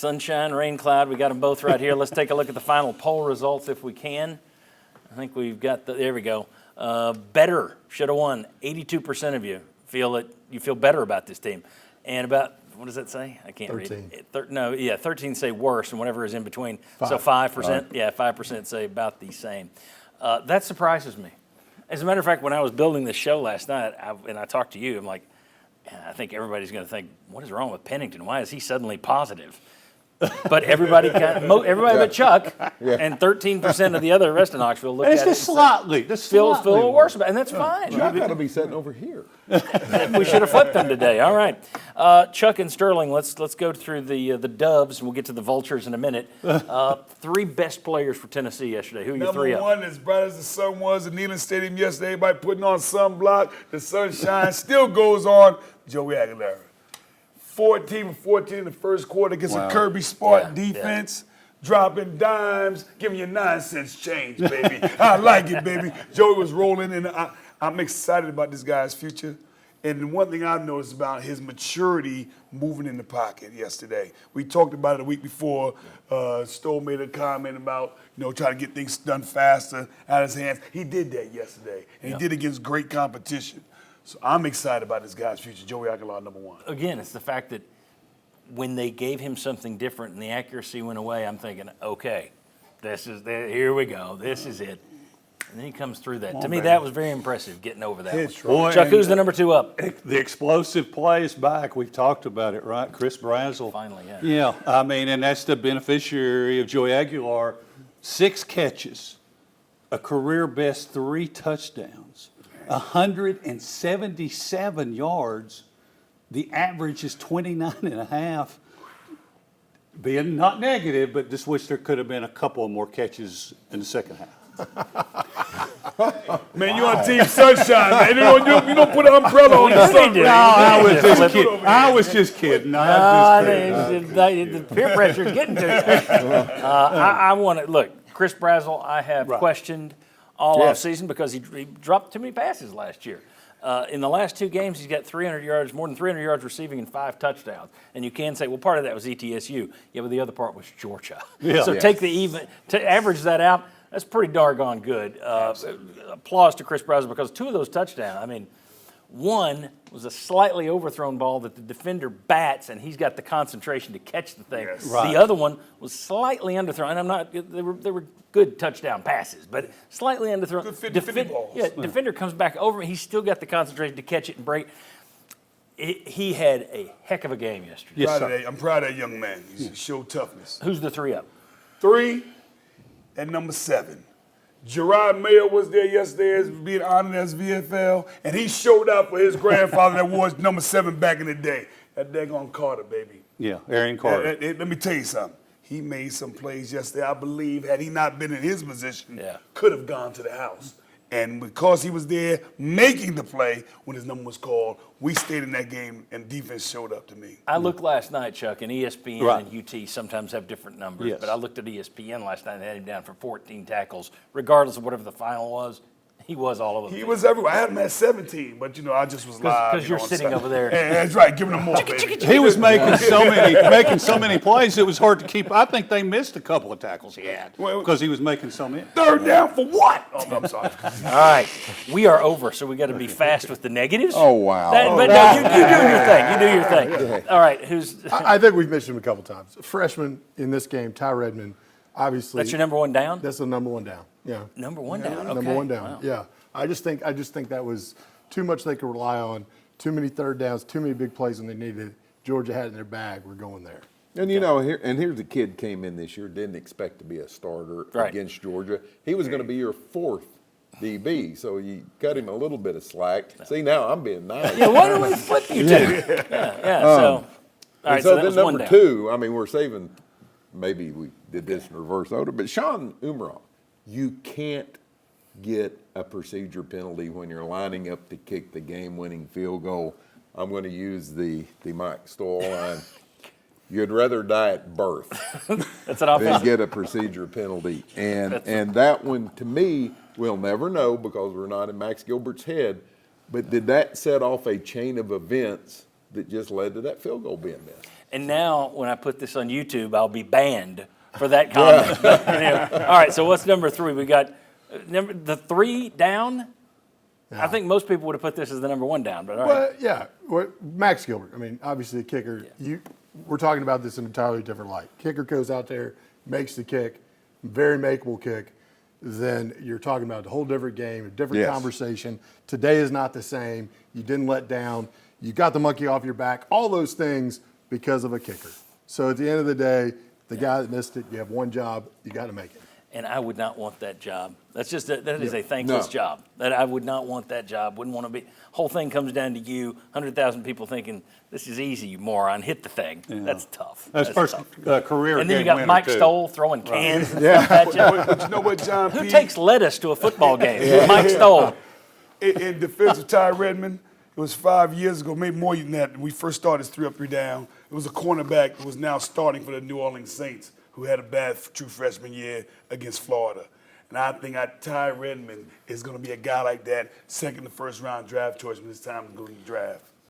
sunshine, rain, cloud. We got them both right here. Let's take a look at the final poll results if we can. I think we've got there we go. Better should have won. 82% of you feel better about this team, and about what does that say? I can't 13. read it. 13 say worse, and whatever is in between. So 5%. Right. Yeah, 5% say about the same. That surprises me. As a matter of fact, when I was building this show last night, and I talked to you, I'm like, I think everybody's going to think, what is wrong with Pennington? Why is he suddenly positive? But everybody but Chuck and 13% of the other rest of Knoxville look at it. Just slightly. Feel a little worse about it, and that's fine. Chuck ought to be sitting over here. We should have flipped them today. All right. Chuck and Sterling, let's go through the Doves, and we'll get to the Vultures in a minute. 3 best players for Tennessee yesterday. Who are your 3 Number one, as bright as the sun was at Neyland Stadium yesterday, everybody putting on sunblock, the sunshine still goes on, Joey Aguilera. 14 in the first quarter against a Kirby Spartan defense, dropping dimes, giving you 9 cents change, baby. I like it, baby. Joey was rolling, and I'm excited about this guy's future. And one thing I've noticed about his maturity moving in the pocket yesterday. We talked about it a week before. Stoll made a comment about, trying to get things done faster out of his hands. He did that yesterday, and he did it against great competition. So I'm excited about this guy's future. Joey Aguilar, number 1. Again, it's the fact that when they gave him something different and the accuracy went away, I'm thinking, okay, here we go. This is it. And then he comes through that. To me, that was very impressive, getting over that one. Boy, Chuck, who's the number 2 up? The explosive play is back. We've talked about it, right? Chris Brazel. Finally, yeah. Yeah, and that's the beneficiary of Joey Aguilar. 6 catches, a career best 3 touchdowns. 177 yards. The average is 29.5. Being not negative, but just wish there could have been a couple more catches in the second half. Man, you on Team Sunshine, man. You don't put an umbrella on the sun. No, I was just kidding. The peer pressure is getting to you. I want to look. Chris Brazel, I have questioned all offseason because he dropped too many passes last year. In the last 2 games, he's got 300 yards, more than 300 yards receiving and 5 touchdowns. And you can say, well, part of that was ETSU. Yeah, but the other part was Georgia. Yeah. So to average that out, that's pretty doggone good. Applause to Chris Brazel because 2 of those touchdowns, one was a slightly overthrown ball that the defender bats, and he's got the concentration to catch the thing. Yes. Right. The other one was slightly underthrown. They were good touchdown passes, but slightly underthrown. Good 50 balls. Yeah, defender comes back over, and he's still got the concentration to catch it and break. He had a heck of a game yesterday. I'm proud of that young man. He showed toughness. Who's the 3 up? 3 and number 7. Gerard Mayer was there yesterday as being honored as VFL, and he showed up for his grandfather that was number 7 back in the day. That daggone Carter, baby. Yeah, Aaron Carter. Let me tell you something. He made some plays yesterday, I believe, had he not been in his position, could have gone to the house. And because he was there making the play when his number was called, we stayed in that game and defense showed up to me. I looked last night, Chuck, and ESPN and UT sometimes have different numbers, but I looked at ESPN last night and had him down for 14 tackles, regardless of whatever the final was. He was all over the He was everywhere. I had him at 17, but I just was live. Because you're sitting over there. Yeah, that's right, giving him more, baby. He was making so many plays, it was hard to keep. I think they missed a couple of tackles he had because he was making so many. 3rd down for what? Oh, I'm sorry. All right. We are over, so we got to be fast with the negatives. Oh, wow. But no, you do your thing. You do your thing. All right, I think we've mentioned him a couple times. Freshman in this game, Ty Redmond, obviously. That's your number 1 down? That's the number 1 down. Yeah. Number 1 down. Okay. Number 1 down. Wow. Yeah. I just think that was too much they could rely on. Too many 3rd downs, too many big plays when they needed. Georgia had it in their bag. We're going there. And here's a kid came in this year, didn't expect to be a starter against Georgia. He was going to be your 4th DB, so you cut him a little bit of slack. See, now I'm being nice. Yeah, why don't we flip you two? All right, so that was then 1 number down. 2, we're saving, maybe we did this in reverse order, but Sean Umrah, you can't get a procedure penalty when you're lining up to kick the game-winning field goal. I'm going to use the Mike Stoll line. You'd rather die at birth than get a procedure penalty. And that one, to me, we'll never know because we're not in Max Gilbert's head, but did that set off a chain of events that just led to that field goal being missed? And now when I put this on YouTube, I'll be banned for that comment. But anyway, all right, so what's number 3? We got the 3 down. I think most people would have put this as the number 1 down, but all right. Well, yeah, Max Gilbert. I mean, obviously a kicker. We're talking about this in an entirely different light. Kicker goes out there, makes the kick, very makeable kick. Then you're talking about a whole different game, a different conversation. Today is not the same. You didn't let down. You got the monkey off your back. All those things because of a kicker. So at the end of the day, the guy that missed it, you have one job. You got to make it. And I would not want that job. That is a thankless job. That I would not want that job. Wouldn't want to be. Whole thing comes down to you. 100,000 people thinking this is easy, you moron. Hit the thing. Yeah. That's tough. That's first tough. Career. And then you game got Mike winner, Stoll throwing cans. And stuff at you. But you know what, John P? Who takes lettuce to a football game? Mike Stoll. In defense of Ty Redmond, it was 5 years ago, maybe more than that. We first started 3 up, 3 down. It was a cornerback who was now starting for the New Orleans Saints, who had a bad true freshman year against Florida. And I think Ty Redmond is going to be a guy like that, second to first round draft choice when it's time to go to the draft.